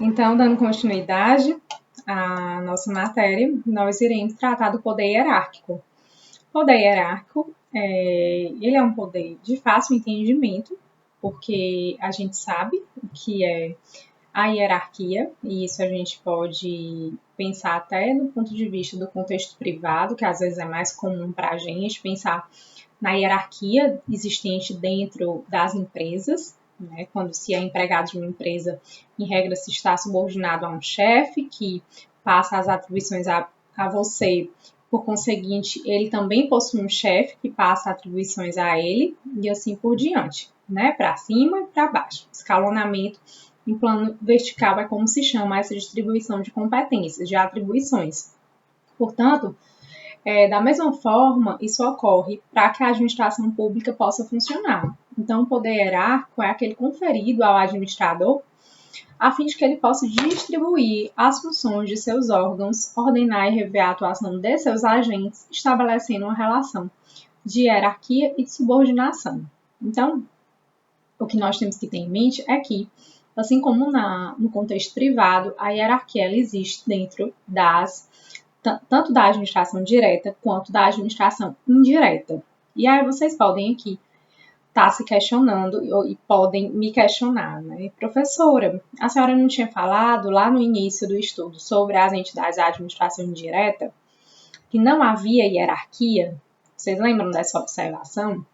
Então, dando continuidade à nossa matéria, nós iremos tratar do poder hierárquico. O poder hierárquico, ele é um poder de fácil entendimento, porque a gente sabe o que é a hierarquia, e isso a gente pode pensar até do ponto de vista do contexto privado, que às vezes é mais comum para a gente pensar na hierarquia existente dentro das empresas, né? Quando se é empregado de uma empresa, em regra se está subordinado a um chefe que passa as atribuições a você, por conseguinte, ele também possui um chefe que passa atribuições a ele, e assim por diante, né? Para cima e para baixo. Escalonamento em plano vertical é como se chama essa distribuição de competências, de atribuições. Portanto, da mesma forma, isso ocorre para que a administração pública possa funcionar. Então, o poder hierárquico é aquele conferido ao administrador a fim de que ele possa distribuir as funções de seus órgãos, ordenar e rever a atuação de seus agentes, estabelecendo uma relação de hierarquia e de subordinação. Então, o que nós temos que ter em mente é que, assim como no contexto privado, a hierarquia ela existe dentro tanto da administração direta quanto da administração indireta. E aí vocês podem aqui estar se questionando e podem me questionar, né? Professora, a senhora não tinha falado lá no início do estudo sobre as entidades da administração indireta que não havia hierarquia? Vocês lembram dessa observação?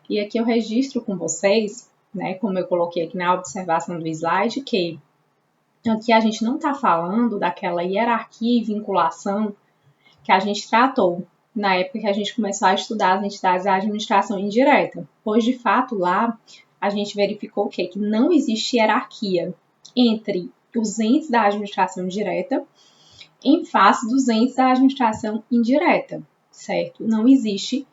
E aqui eu registro com vocês, né, como eu coloquei aqui na observação do slide, que aqui a gente não está falando daquela hierarquia e vinculação que a gente tratou na época que a gente começou a estudar as entidades da administração indireta, pois de fato lá a gente verificou que não existe hierarquia entre os entes da administração direta em face dos entes da administração indireta, certo? Não existe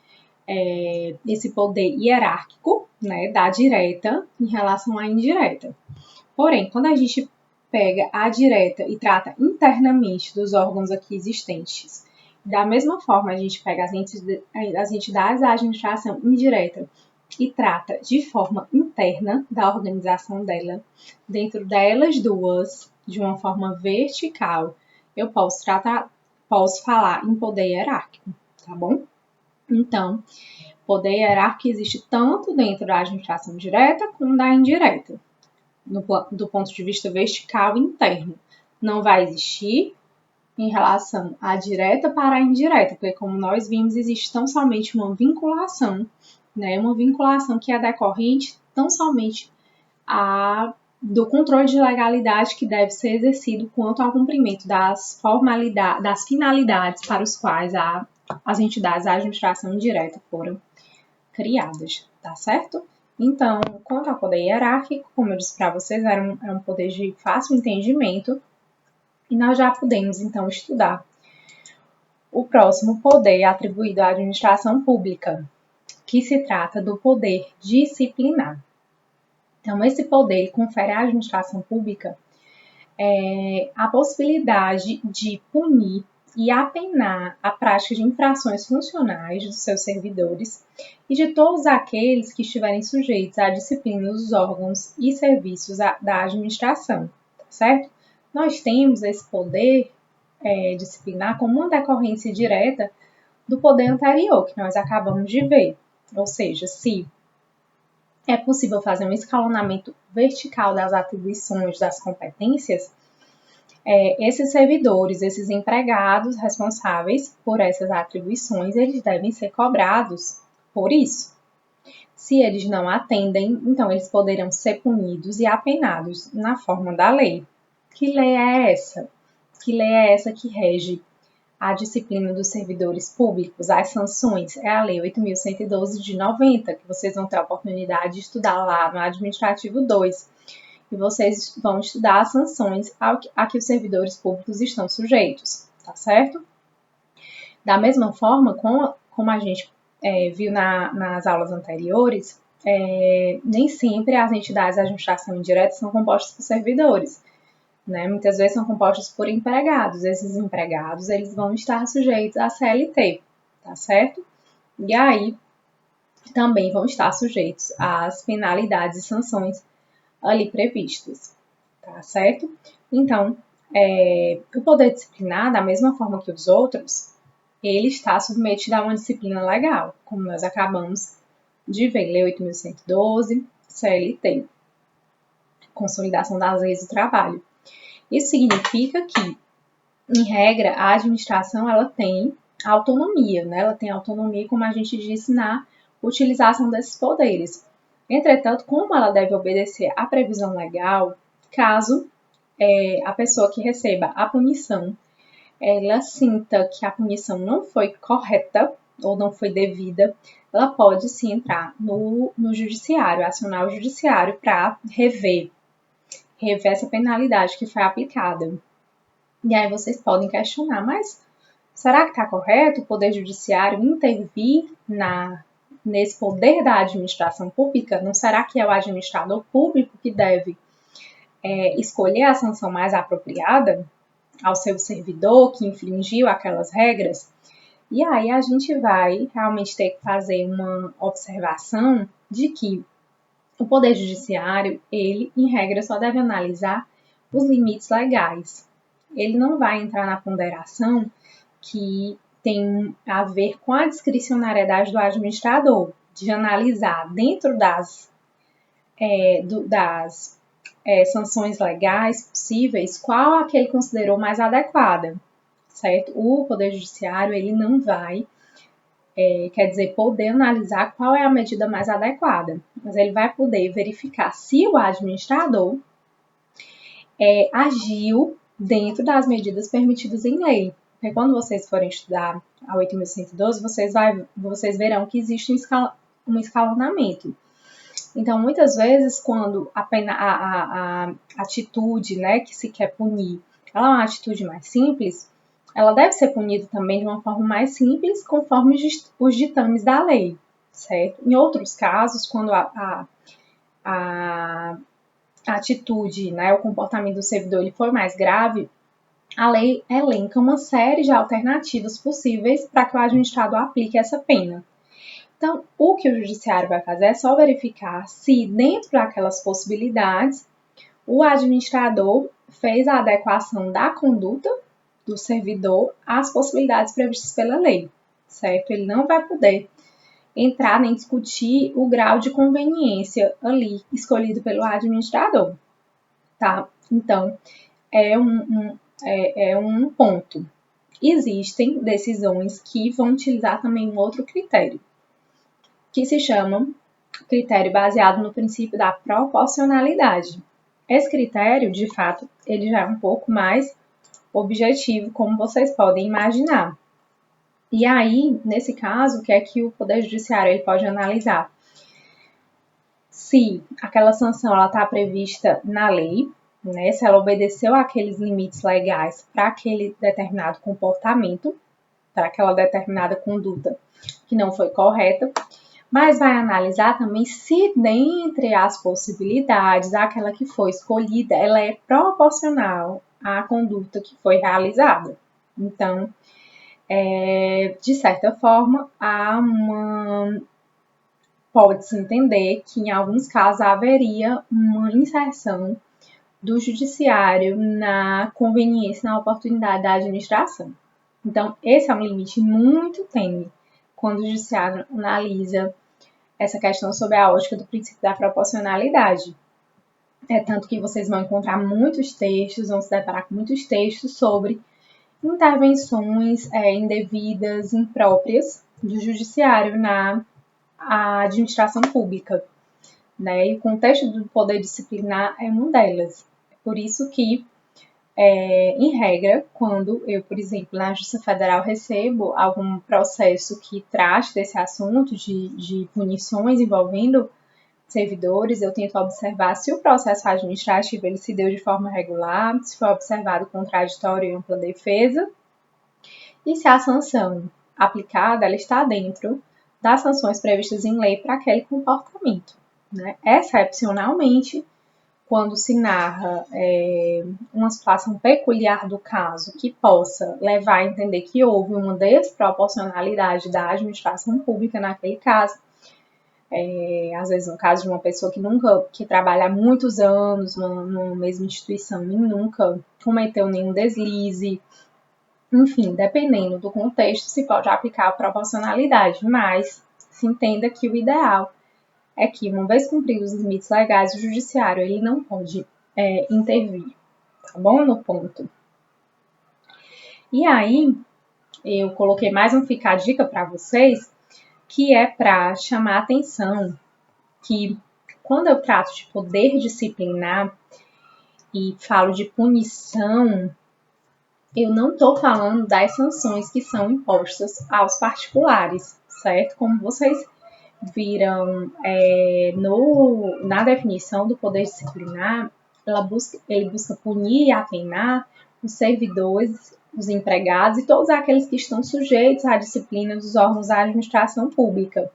esse poder hierárquico, né, da direta em relação à indireta. Porém, quando a gente pega a direta e trata internamente dos órgãos aqui existentes, da mesma forma a gente pega as entidades da administração indireta e trata de forma interna da organização dela, dentro delas duas, de uma forma vertical, eu posso falar em poder hierárquico, tá bom? Então, poder hierárquico existe tanto dentro da administração direta como da indireta, do ponto de vista vertical e interno. Não vai existir em relação à direta para a indireta, porque como nós vimos, existe tão somente uma vinculação, né? Uma vinculação que é decorrente tão somente do controle de legalidade que deve ser exercido quanto ao cumprimento das finalidades para os quais as entidades da administração indireta foram criadas, tá certo? Então, quanto ao poder hierárquico, como eu disse para vocês, é um poder de fácil entendimento e nós já podemos, então, estudar o próximo poder atribuído à administração pública, que se trata do poder disciplinar. Então, esse poder confere à administração pública a possibilidade de punir e apenar a prática de infrações funcionais dos seus servidores e de todos aqueles que estiverem sujeitos à disciplina dos órgãos e serviços da administração, tá certo? Nós temos esse poder disciplinar como uma decorrência direta do poder anterior que nós acabamos de ver, ou seja, se é possível fazer um escalonamento vertical das atribuições, das competências, esses servidores, esses empregados responsáveis por essas atribuições, eles devem ser cobrados por isso. Se eles não atendem, então eles poderão ser punidos e apenados na forma da lei. Que lei é essa? Que lei é essa que rege a disciplina dos servidores públicos, as sanções? É a Lei 8.112 de 90, que vocês vão ter a oportunidade de estudar lá no Administrativo 2. E vocês vão estudar as sanções a que os servidores públicos estão sujeitos, tá certo? Da mesma forma, como a gente viu nas aulas anteriores, nem sempre as entidades de administração indireta são compostas por servidores, né? Muitas vezes são compostas por empregados. Esses empregados, eles vão estar sujeitos à CLT, tá certo? E aí, também vão estar sujeitos às penalidades e sanções ali previstas, tá certo? Então, o poder disciplinar, da mesma forma que os outros, ele está submetido a uma disciplina legal, como nós acabamos de ver, Lei 8.112, CLT, Consolidação das Leis do Trabalho. Isso significa que, em regra, a administração ela tem autonomia, né? Ela tem autonomia, como a gente disse, na utilização desses poderes. Entretanto, como ela deve obedecer à previsão legal, caso a pessoa que receba a punição ela sinta que a punição não foi correta ou não foi devida, ela pode sim entrar no judiciário, acionar o judiciário para rever essa penalidade que foi aplicada. E aí vocês podem questionar, mas será que está correto o Poder Judiciário intervir nesse poder da administração pública? Não será que é o administrador público que deve escolher a sanção mais apropriada ao seu servidor que infringiu aquelas regras? E aí a gente vai realmente ter que fazer uma observação de que o Poder Judiciário, ele, em regra, só deve analisar os limites legais. Ele não vai entrar na ponderação que tem a ver com a discricionariedade do administrador, de analisar dentro das sanções legais possíveis qual a que ele considerou mais adequada, certo? O Poder Judiciário, ele não vai poder analisar qual é a medida mais adequada, mas ele vai poder verificar se o administrador agiu dentro das medidas permitidas em lei. Porque quando vocês forem estudar a 8.112, vocês verão que existe um escalonamento. Então, muitas vezes, quando a atitude, né, que se quer punir, ela é uma atitude mais simples, ela deve ser punida também de uma forma mais simples, conforme os ditames da lei, certo? Em outros casos, quando a atitude, né, o comportamento do servidor ele for mais grave, a lei elenca uma série de alternativas possíveis para que o administrador aplique essa pena. Então, o que o judiciário vai fazer é só verificar se, dentro daquelas possibilidades, o administrador fez a adequação da conduta do servidor às possibilidades previstas pela lei, certo? Ele não vai poder entrar nem discutir o grau de conveniência ali escolhido pelo administrador, tá? Então, é um ponto. Existem decisões que vão utilizar também um outro critério, que se chama critério baseado no princípio da proporcionalidade. Esse critério, de fato, ele já é um pouco mais objetivo, como vocês podem imaginar. E aí, nesse caso, o que é que o Poder Judiciário ele pode analisar? Se aquela sanção está prevista na lei, né, se ela obedeceu àqueles limites legais para aquele determinado comportamento, para aquela determinada conduta que não foi correta, mas vai analisar também se dentre as possibilidades, aquela que foi escolhida, ela é proporcional à conduta que foi realizada. Então, de certa forma, pode-se entender que em alguns casos haveria uma inserção do judiciário na conveniência, na oportunidade da administração. Então, esse é um limite muito tênue quando o judiciário analisa essa questão sobre a ótica do princípio da proporcionalidade. Tanto que vocês vão encontrar muitos textos, vão se deparar com muitos textos sobre intervenções indevidas, impróprias do judiciário na administração pública, né? E o contexto do poder disciplinar é uma delas. É por isso que, em regra, quando eu, por exemplo, na Justiça Federal recebo algum processo que trate desse assunto de punições envolvendo servidores, eu tento observar se o processo administrativo ele se deu de forma regular, se foi observado contraditório e ampla defesa, e se a sanção aplicada ela está dentro das sanções previstas em lei para aquele comportamento, né? Excepcionalmente, quando se narra uma situação peculiar do caso que possa levar a entender que houve uma desproporcionalidade da administração pública naquele caso, Às vezes, no caso de uma pessoa que trabalha há muitos anos numa mesma instituição e nunca cometeu nenhum deslize. Enfim, dependendo do contexto, se pode aplicar a proporcionalidade, mas se entenda que o ideal é que, uma vez cumpridos os limites legais, o judiciário ele não pode intervir, tá bom? No ponto. E aí, eu coloquei mais um Fica a Dica para vocês, que é para chamar a atenção que, quando eu trato de poder disciplinar e falo de punição, eu não estou falando das sanções que são impostas aos particulares, certo? Como vocês viram na definição do poder disciplinar, ele busca punir e apenar os servidores, os empregados e todos aqueles que estão sujeitos à disciplina dos órgãos da administração pública,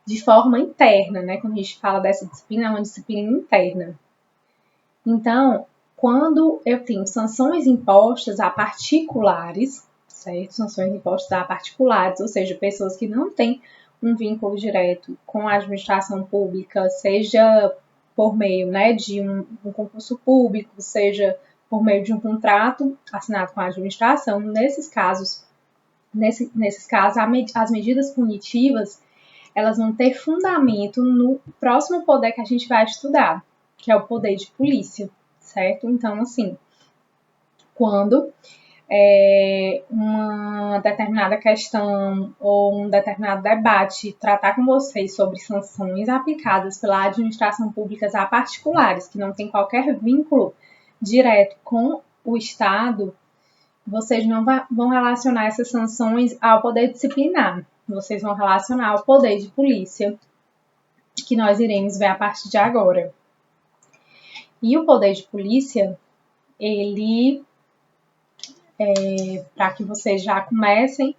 de forma interna, né? Quando a gente fala dessa disciplina, é uma disciplina interna. Então, quando eu tenho sanções impostas a particulares, certo? Sanções impostas a particulares, ou seja, pessoas que não têm um vínculo direto com a administração pública, seja por meio, né, de um concurso público, seja por meio de um contrato assinado com a administração. Nesses casos, as medidas punitivas, elas vão ter fundamento no próximo poder que a gente vai estudar, que é o poder de polícia, certo? Então, assim, quando uma determinada questão ou um determinado debate tratar com vocês sobre sanções aplicadas pela administração pública a particulares, que não tem qualquer vínculo direto com o Estado, vocês não vão relacionar essas sanções ao poder disciplinar. Vocês vão relacionar ao poder de polícia, que nós iremos ver a partir de agora. E o poder de polícia, ele, para que vocês já comecem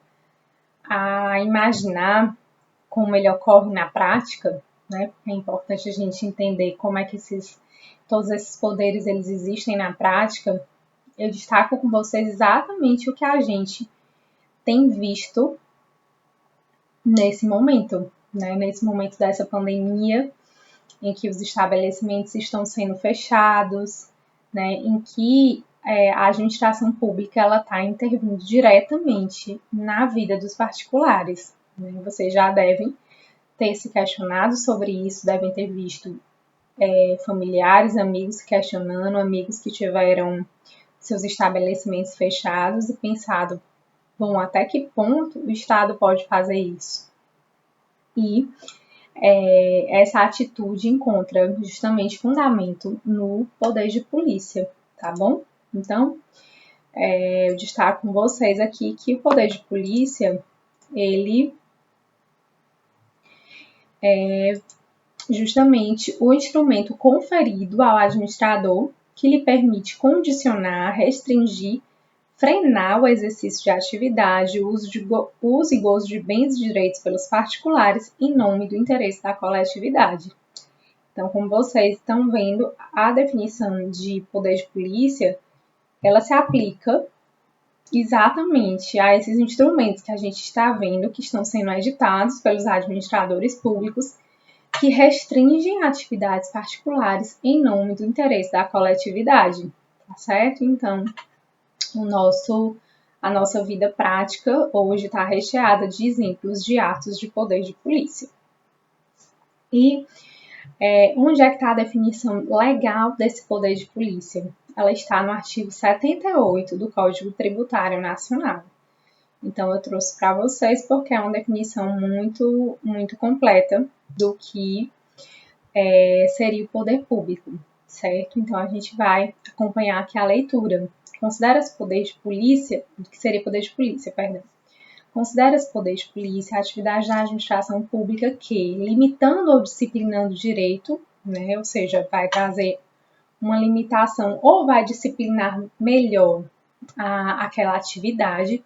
a imaginar como ele ocorre na prática, né? É importante a gente entender como é que todos esses poderes eles existem na prática. Eu destaco com vocês exatamente o que a gente tem visto nesse momento, né? Nesse momento dessa pandemia, em que os estabelecimentos estão sendo fechados, né? Em que a administração pública ela está intervindo diretamente na vida dos particulares. Né? Vocês já devem ter se questionado sobre isso, devem ter visto familiares, amigos questionando, amigos que tiveram seus estabelecimentos fechados e pensado, bom, até que ponto o Estado pode fazer isso? E essa atitude encontra justamente fundamento no poder de polícia, tá bom? Então, eu destaco com vocês aqui que o poder de polícia, ele é justamente o instrumento conferido ao administrador que lhe permite condicionar, restringir, frenar o exercício de atividade, o uso e gozo de bens e direitos pelos particulares em nome do interesse da coletividade. Então, como vocês estão vendo, a definição de poder de polícia, ela se aplica exatamente a esses instrumentos que a gente está vendo que estão sendo editados pelos administradores públicos que restringem atividades particulares em nome do interesse da coletividade, tá certo? Então, a nossa vida prática hoje está recheada de exemplos de atos de poder de polícia. E onde é que está a definição legal desse poder de polícia? Ela está no artigo 78 do Código Tributário Nacional. Então, eu trouxe para vocês porque é uma definição muito, muito completa do que seria o poder público, certo? Então, a gente vai acompanhar aqui a leitura. Considera-se poder de polícia, o que seria poder de polícia, perdão. Considera-se poder de polícia a atividade da administração pública que, limitando ou disciplinando o direito, né, ou seja, vai trazer uma limitação ou vai disciplinar melhor aquela atividade,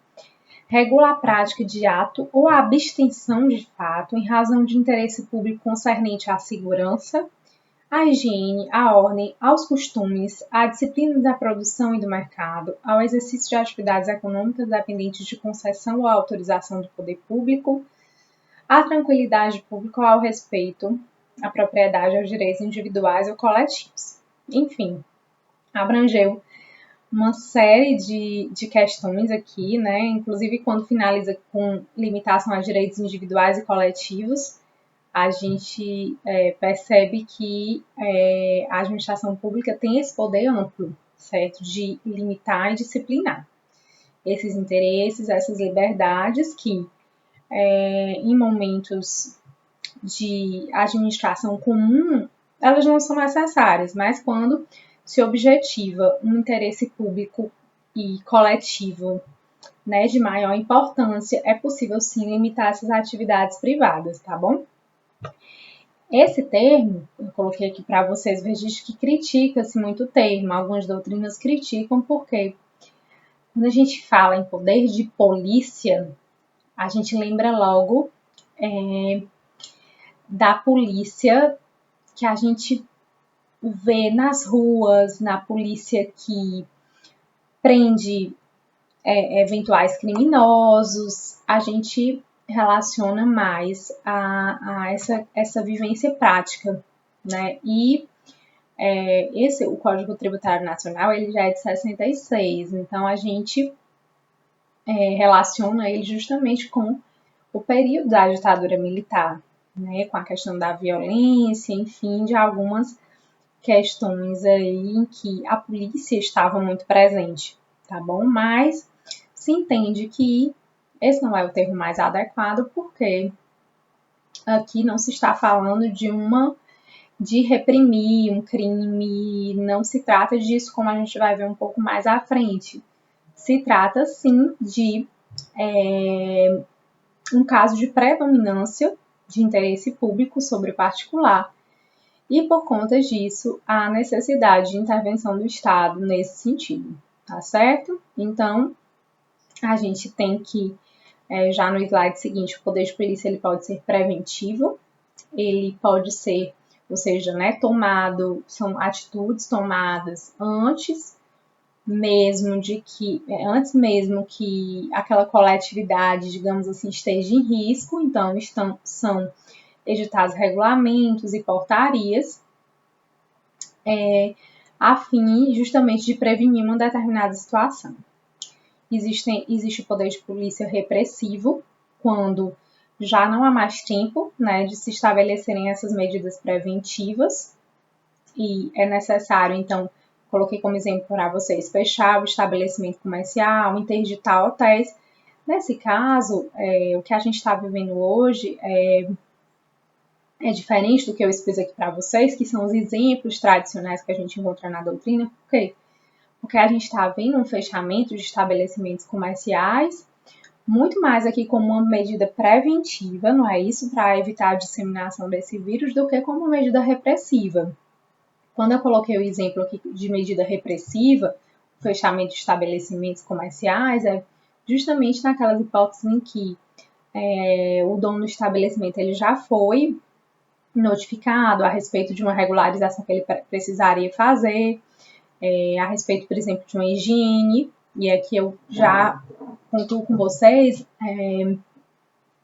regula a prática de ato ou a abstenção de fato em razão de interesse público concernente à segurança, à higiene, à ordem, aos costumes, à disciplina da produção e do mercado, ao exercício de atividades econômicas dependentes de concessão ou autorização do poder público, a tranquilidade pública ao respeito à propriedade, aos direitos individuais ou coletivos. Enfim, abrangeu uma série de questões aqui, né? Inclusive quando finaliza com limitação a direitos individuais e coletivos, a gente percebe que a administração pública tem esse poder amplo, certo? De limitar e disciplinar esses interesses, essas liberdades que, em momentos de administração comum, elas não são necessárias, mas quando se objetiva um interesse público e coletivo, né, de maior importância, é possível sim limitar essas atividades privadas, tá bom? Esse termo, eu coloquei aqui para vocês, veja que critica-se muito o termo, algumas doutrinas criticam porque quando a gente fala em poder de polícia, a gente lembra logo da polícia que a gente vê nas ruas, na polícia que prende eventuais criminosos, a gente relaciona mais a essa vivência prática, né? E o Código Tributário Nacional, ele já é de 66, então a gente relaciona ele justamente com o período da ditadura militar, né? Com a questão da violência, enfim, de algumas questões aí em que a polícia estava muito presente, tá bom? Mas se entende que esse não é o termo mais adequado, porque aqui não se está falando de reprimir um crime, não se trata disso, como a gente vai ver um pouco mais à frente. Se trata, sim, de um caso de predominância de interesse público sobre o particular, e por conta disso, a necessidade de intervenção do Estado nesse sentido, tá certo? Então, a gente tem que, já no slide seguinte, o poder de polícia ele pode ser preventivo, ele pode ser, ou seja, né, são atitudes tomadas antes mesmo que aquela coletividade, digamos assim, esteja em risco, então são editados regulamentos e portarias a fim justamente de prevenir uma determinada situação. Existe o poder de polícia repressivo, quando já não há mais tempo, né, de se estabelecerem essas medidas preventivas e é necessário, então, coloquei como exemplo para vocês, fechar o estabelecimento comercial, interditar hotéis. Nesse caso, o que a gente está vivendo hoje é diferente do que eu expus aqui para vocês, que são os exemplos tradicionais que a gente encontra na doutrina. Por quê? Porque a gente está vendo um fechamento de estabelecimentos comerciais, muito mais aqui como uma medida preventiva, não é isso? Para evitar a disseminação desse vírus, do que como uma medida repressiva. Quando eu coloquei o exemplo aqui de medida repressiva, fechamento de estabelecimentos comerciais, é justamente naquelas hipóteses em que o dono do estabelecimento ele já foi notificado a respeito de uma regularização que ele precisaria fazer, a respeito, por exemplo, de uma higiene, e aqui eu já concluo com vocês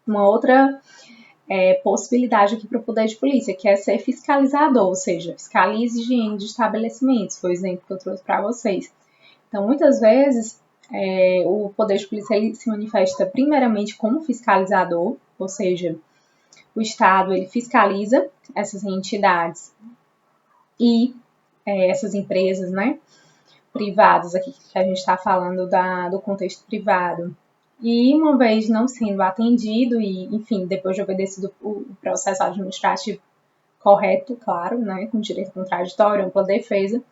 uma outra possibilidade aqui para o poder de polícia, que é ser fiscalizador, ou seja, fiscalize higiene de estabelecimentos, foi o exemplo que eu trouxe para vocês. Então, muitas vezes, o poder de polícia ele se manifesta primeiramente como fiscalizador, ou seja, o Estado ele fiscaliza essas entidades e essas empresas, né, privadas, aqui que a gente está falando do contexto privado. E uma vez não sendo atendido e, enfim, depois de obedecido o processo administrativo correto, claro, né, com direito contraditório, ampla defesa,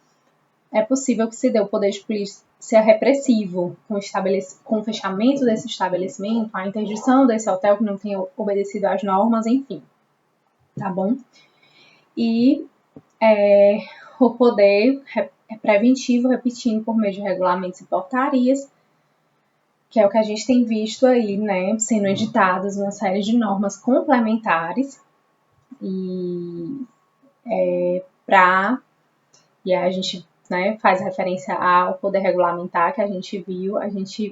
é possível que se dê o poder de polícia repressivo com o fechamento desse estabelecimento, a interdição desse hotel que não tenha obedecido às normas, enfim, tá bom? E o poder preventivo, repetindo, por meio de regulamentos e portarias, que é o que a gente tem visto aí, né, sendo editadas uma série de normas complementares e e a gente, né, faz referência ao poder regulamentar que a gente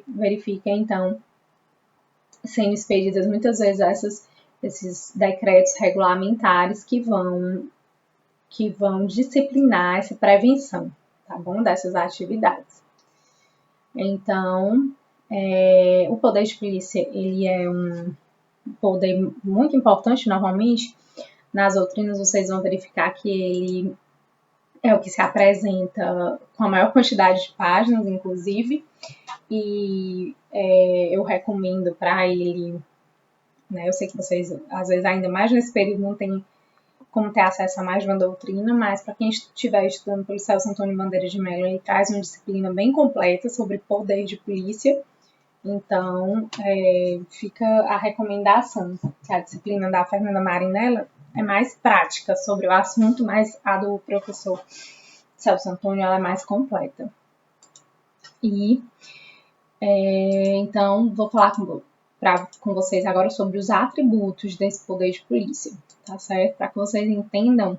verifica então sendo expedidas muitas vezes essas esses decretos regulamentares que vão disciplinar essa prevenção, tá bom? Dessas atividades. Então, o poder de polícia, ele é um poder muito importante, normalmente. Nas doutrinas vocês vão verificar que ele é o que se apresenta com a maior quantidade de páginas, inclusive, e eu recomendo para ele, né, eu sei que vocês, às vezes, ainda mais nesse período, não tem como ter acesso a mais de uma doutrina, mas para quem estiver estudando pelo Celso Antônio Bandeira de Mello, ele traz uma disciplina bem completa sobre poder de polícia. Então, fica a recomendação, que a disciplina da Fernanda Marinella é mais prática sobre o assunto, mas a do professor Celso Antônio ela é mais completa. E, então, vou falar com vocês agora sobre os atributos desse poder de polícia, tá certo? Para que vocês entendam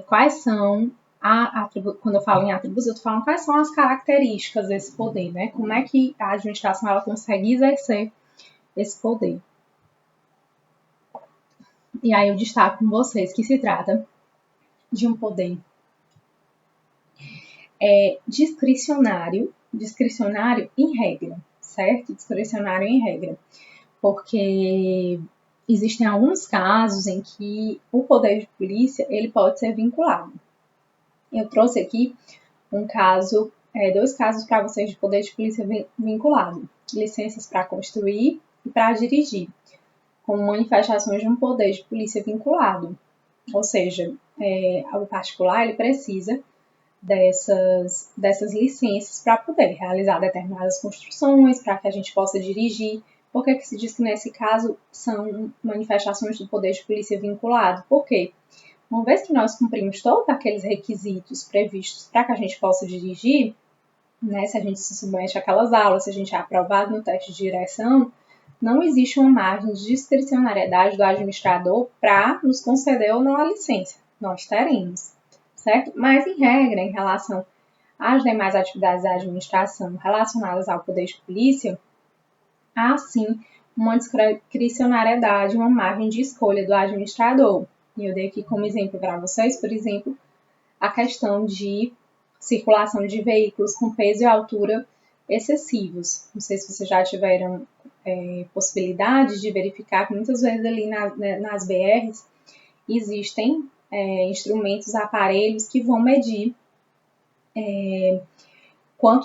quais são quando eu falo em atributos, eu estou falando quais são as características desse poder, né? Como é que a administração ela consegue exercer esse poder. E aí eu destaco com vocês que se trata de um poder discricionário em regra, certo? Discricionário em regra. Porque existem alguns casos em que o poder de polícia ele pode ser vinculado. Eu trouxe aqui dois casos para vocês de poder de polícia vinculado. Licenças para construir e para dirigir, como manifestações de um poder de polícia vinculado. Ou seja, o particular ele precisa dessas licenças para poder realizar determinadas construções, para que a gente possa dirigir. Por que se diz que nesse caso são manifestações do poder de polícia vinculado? Por quê? Uma vez que nós cumprimos todos aqueles requisitos previstos para que a gente possa dirigir, né, se a gente se submete àquelas aulas, se a gente é aprovado no teste de direção, não existe uma margem de discricionariedade do administrador para nos conceder ou não a licença. Nós teremos, certo? Mas, em regra, em relação às demais atividades da administração relacionadas ao poder de polícia, há sim uma discricionariedade, uma margem de escolha do administrador. E eu dei aqui como exemplo para vocês, por exemplo, a questão de circulação de veículos com peso e altura excessivos. Não sei se vocês já tiveram possibilidade de verificar que muitas vezes ali nas BRs existem instrumentos, aparelhos que vão medir qual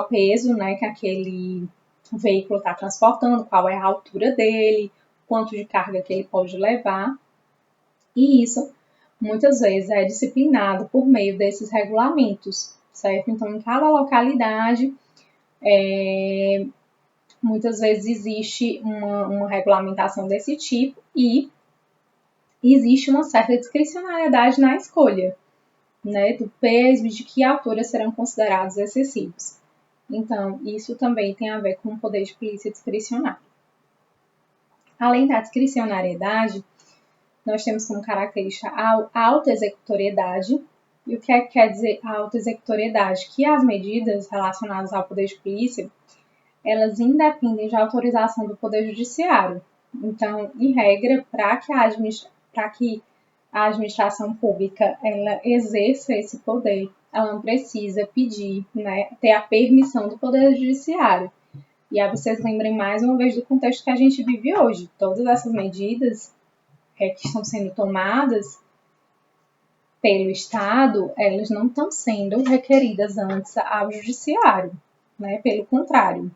peso, né, que aquele veículo está transportando, qual é a altura dele, quanto de carga que ele pode levar. E isso, muitas vezes, é disciplinado por meio desses regulamentos, certo? Então, em cada localidade, muitas vezes existe uma regulamentação desse tipo e existe uma certa discricionariedade na escolha, né, do peso e de que alturas serão considerados excessivos. Então, isso também tem a ver com o poder de polícia discricionário. Além da discricionariedade, nós temos como característica a autoexecutoriedade. E o que é que quer dizer a autoexecutoriedade? Que as medidas relacionadas ao poder de polícia, elas independem de autorização do poder judiciário. Então, em regra, para que a administração pública ela exerça esse poder, ela não precisa pedir, né, ter a permissão do poder judiciário. E aí vocês lembrem mais uma vez do contexto que a gente vive hoje. Todas essas medidas que estão sendo tomadas pelo Estado, elas não estão sendo requeridas antes ao judiciário, né? Pelo contrário,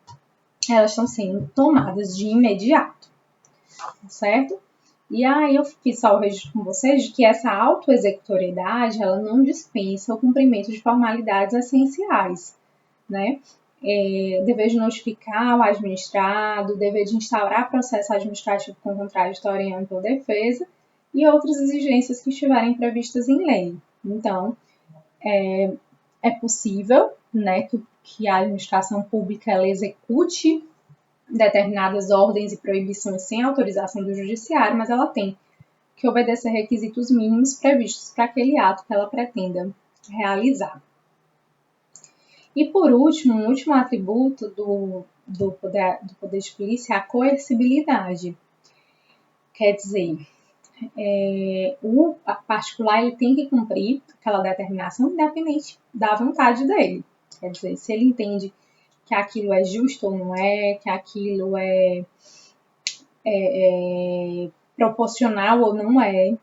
elas estão sendo tomadas de imediato, certo? E aí eu fiz só o registro com vocês de que essa autoexecutoriedade, ela não dispensa o cumprimento de formalidades essenciais, né? Dever de notificar o administrado, dever de instaurar processo administrativo com contraditório em ampla defesa e outras exigências que estiverem previstas em lei. Então, é possível, né, que a administração pública ela execute determinadas ordens e proibições sem autorização do judiciário, mas ela tem que obedecer requisitos mínimos previstos para aquele ato que ela pretenda realizar. E por último, um último atributo do poder de polícia é a coercibilidade. Quer dizer, o particular ele tem que cumprir aquela determinação independente da vontade dele. Quer dizer, se ele entende que aquilo é justo ou não é, que aquilo é proporcional ou não é,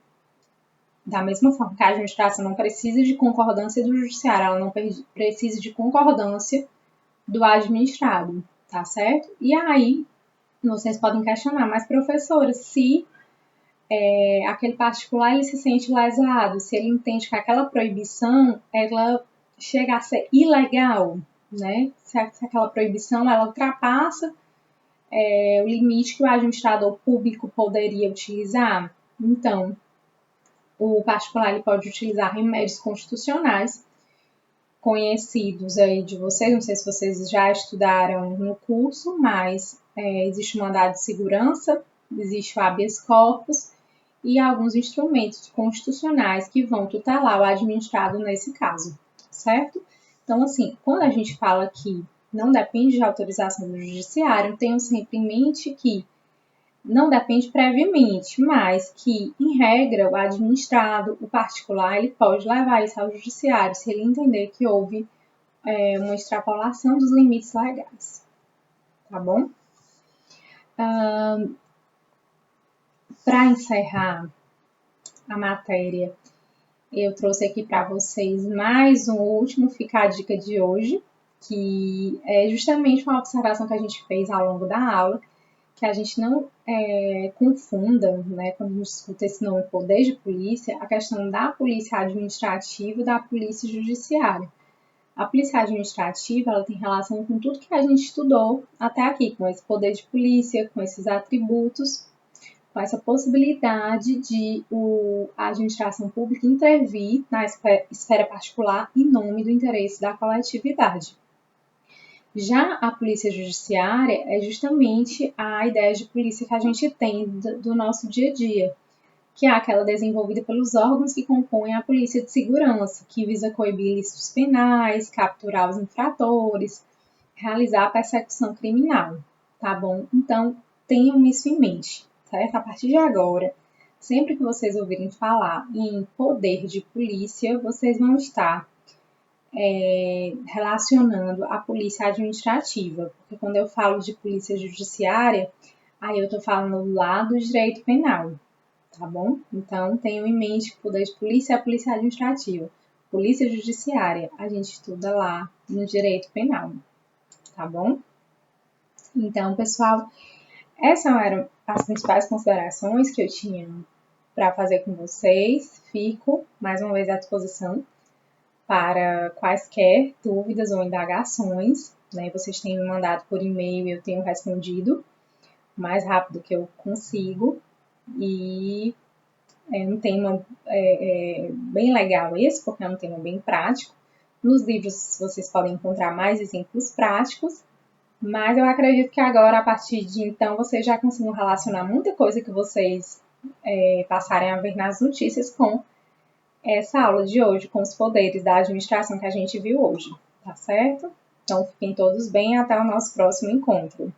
da mesma forma que a administração não precisa de concordância do judiciário, ela não precisa de concordância do administrado, tá certo? E aí, vocês podem questionar, mas professora, se aquele particular ele se sente lesado, se ele entende que aquela proibição ela chega a ser ilegal, né? Se aquela proibição ela ultrapassa o limite que o administrador público poderia utilizar, então o particular ele pode utilizar remédios constitucionais conhecidos aí de vocês, não sei se vocês já estudaram no curso, mas existe o mandado de segurança, existe o habeas corpus e alguns instrumentos constitucionais que vão tutelar o administrado nesse caso, certo? Então, assim, quando a gente fala que não depende de autorização do judiciário, tenham sempre em mente que não depende previamente, mas que, em regra, o administrado, o particular, ele pode levar isso ao judiciário se ele entender que houve uma extrapolação dos limites legais, tá bom? Para encerrar a matéria, eu trouxe aqui para vocês mais um último Fica a Dica de hoje, que é justamente uma observação que a gente fez ao longo da aula, que a gente não confunda, né, quando a gente escuta esse nome poder de polícia, a questão da polícia administrativa e da polícia judiciária. A polícia administrativa ela tem relação com tudo que a gente estudou até aqui, com esse poder de polícia, com esses atributos, com essa possibilidade de a administração pública intervir na esfera particular em nome do interesse da coletividade. Já a polícia judiciária é justamente a ideia de polícia que a gente tem do nosso dia a dia, que é aquela desenvolvida pelos órgãos que compõem a polícia de segurança, que visa coibir ilícitos penais, capturar os infratores, realizar a persecução criminal, tá bom? Então, tenham isso em mente, certo? A partir de agora, sempre que vocês ouvirem falar em poder de polícia, vocês vão estar relacionando a polícia administrativa, porque quando eu falo de polícia judiciária, aí eu estou falando lá do direito penal, tá bom? Então, tenham em mente que o poder de polícia é a polícia administrativa. Polícia judiciária, a gente estuda lá no direito penal, tá bom? Então, pessoal, essas eram as principais considerações que eu tinha para fazer com vocês. Fico, mais uma vez, à disposição para quaisquer dúvidas ou indagações, né? Vocês têm me mandado por e-mail e eu tenho respondido o mais rápido que eu consigo. E é um tema bem legal esse, porque é um tema bem prático. Nos livros vocês podem encontrar mais exemplos práticos, mas eu acredito que agora, a partir de então, vocês já conseguem relacionar muita coisa que vocês passarem a ver nas notícias com essa aula de hoje, com os poderes da administração que a gente viu hoje, tá certo? Então, fiquem todos bem, até o nosso próximo encontro.